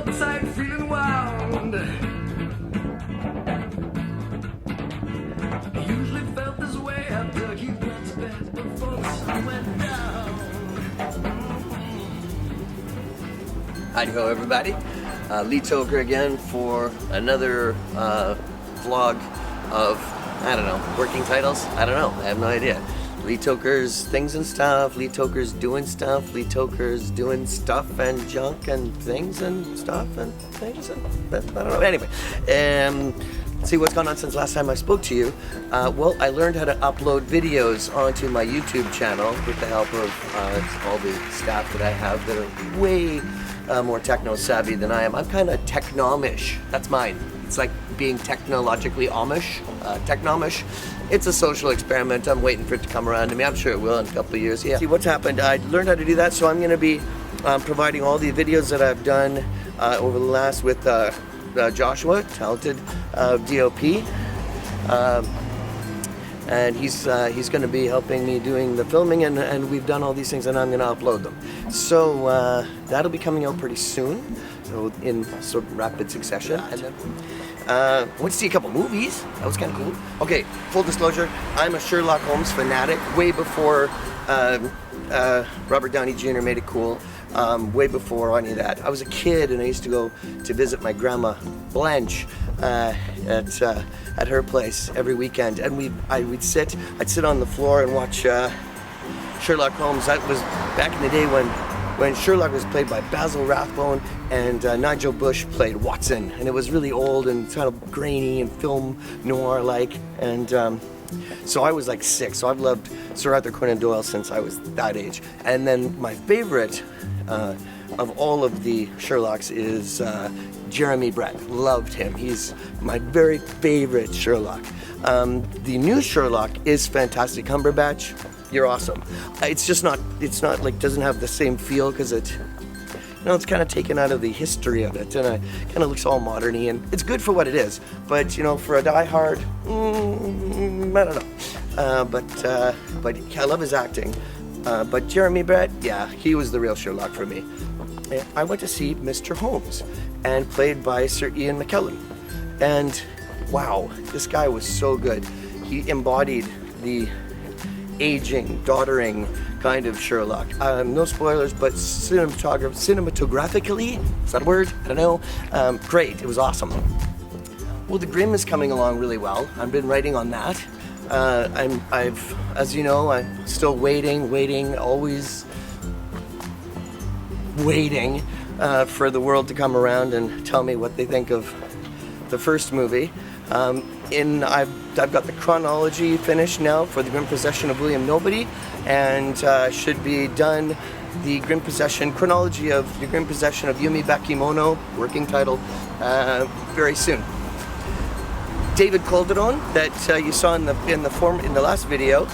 outside feeling wild. Usually felt this way after he went to bed before the sun went down. Hi-ho, everybody. Lee Toker again for another vlog of, I don't know, working titles? I don't know, I have no idea. Lee Toker's things and stuff, Lee Toker's doing stuff, Lee Toker's doing stuff and junk and things and stuff and things and, I don't know. Anyway, see what's gone on since last time I spoke to you. Well, I learned how to upload videos onto my YouTube channel with the help of all the staff that I have that are way more techno savvy than I am. I'm kind of technomish. That's mine. It's like being technologically Amish, technomish. It's a social experiment. I'm waiting for it to come around to me. I'm sure it will in a couple of years. Yeah. See what's happened. I learned how to do that, so I'm going to be providing all the videos that I've done over the last with Joshua, talented DOP, and he's going to be helping me doing the filming, and we've done all these things, and I'm going to upload them. So that'll be coming out pretty soon, so in sort of rapid succession. And then I went to see a couple movies. That was kind of cool. Okay, full disclosure, I'm a Sherlock Holmes fanatic. Way before Robert Downey Jr. made it cool. Way before any of that. I was a kid and I used to go to visit my grandma Blanche at her place every weekend, and I'd sit on the floor and watch Sherlock Holmes. That was back in the day when Sherlock was played by Basil Rathbone and Nigel Bush played Watson, and it was really old and kind of grainy and film noir-like, and so I was like 6, so I've loved Sir Arthur Conan Doyle since I was that age. And then my favorite of all of the Sherlocks is Jeremy Brett. Loved him. He's my very favorite Sherlock. The new Sherlock is fantastic. Cumberbatch, you're awesome. It's just not, like, doesn't have the same feel because it's kind of taken out of the history of it, and it kind of looks all modern-y, and it's good for what it is. But, you know, for a die-hard, I don't know. But I love his acting. But Jeremy Brett, yeah, he was the real Sherlock for me. I went to see Mr. Holmes, and played by Sir Ian McKellen. And wow, this guy was so good. He embodied the aging, doddering kind of Sherlock. No spoilers, but cinematographically, is that a word? I don't know. Great, it was awesome. Well, The Grimm is coming along really well. I've been writing on that. As you know, I'm still waiting, always waiting for the world to come around and tell me what they think of the first movie. I've got the chronology finished now for The Grim Possession of William Nobody, and should be done the Grim Possession chronology of The Grim Possession of Yumi Bakimono, working title, very soon. David Calderon, that you saw in the last video,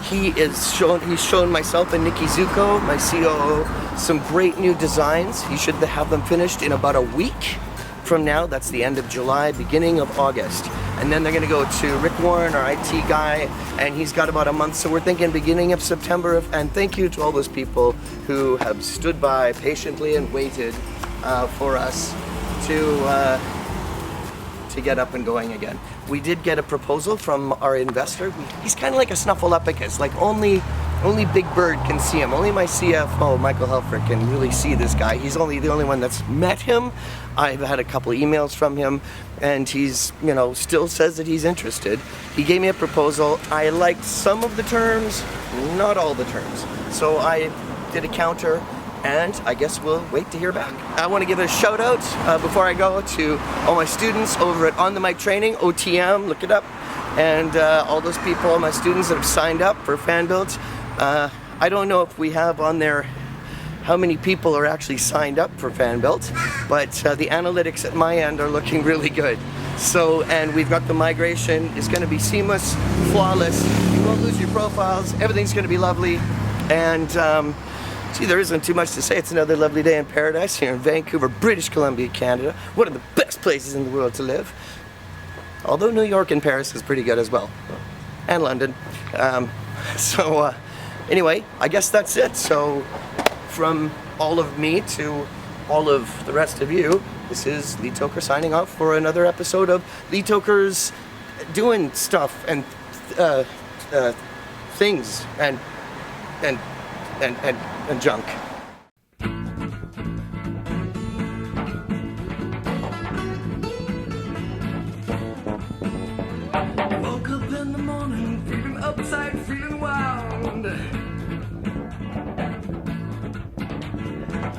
he's shown myself and Nikki Zuko, my COO, some great new designs. He should have them finished in about a week from now. That's the end of July, beginning of August. And then they're going to go to Rick Warren, our IT guy, and he's got about a month. So we're thinking beginning of September. And thank you to all those people who have stood by patiently and waited for us to get up and going again. We did get a proposal from our investor. He's kind of like a Snuffleupagus, like only Big Bird can see him. Only my CFO, Michael Helfrich, can really see this guy. He's the only one that's met him. I've had a couple of emails from him, and he's, still says that he's interested. He gave me a proposal. I liked some of the terms, not all the terms. So I did a counter, and I guess we'll wait to hear back. I want to give a shout out before I go to all my students over at On the Mic Training, OTM, look it up, and all those people, all my students that have signed up for FanBuilt. I don't know if we have on there how many people are actually signed up for FanBuilt, but the analytics at my end are looking really good. So, and we've got the migration. It's going to be seamless, flawless. You won't lose your profiles. Everything's going to be lovely, and gee, there isn't too much to say. It's another lovely day in paradise here in Vancouver, British Columbia, Canada. One of the best places in the world to live. Although New York and Paris is pretty good as well. And London. Anyway, I guess that's it. So from all of me to all of the rest of you, this is Lee Toker signing off for another episode of Lee Toker's doing stuff and things and junk. Woke up in the morning, feeling uptight, feeling wild.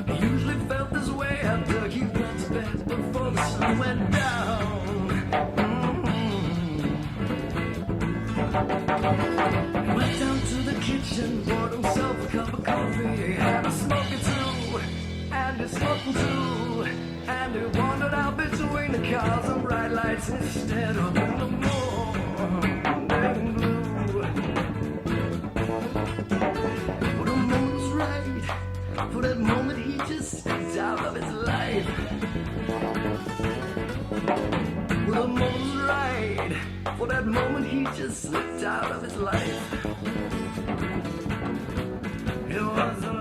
I usually felt this way after he went to bed before the sun went down. He went down to the kitchen, poured himself a cup of coffee, had a smoke or two, and he's smoking too. And he wandered out between the cars and bright lights instead of in the morning blue. Well, the moment was right. For that moment he just stepped out of his life. Well, the moment was right. For that moment he just slipped out of his life. It was a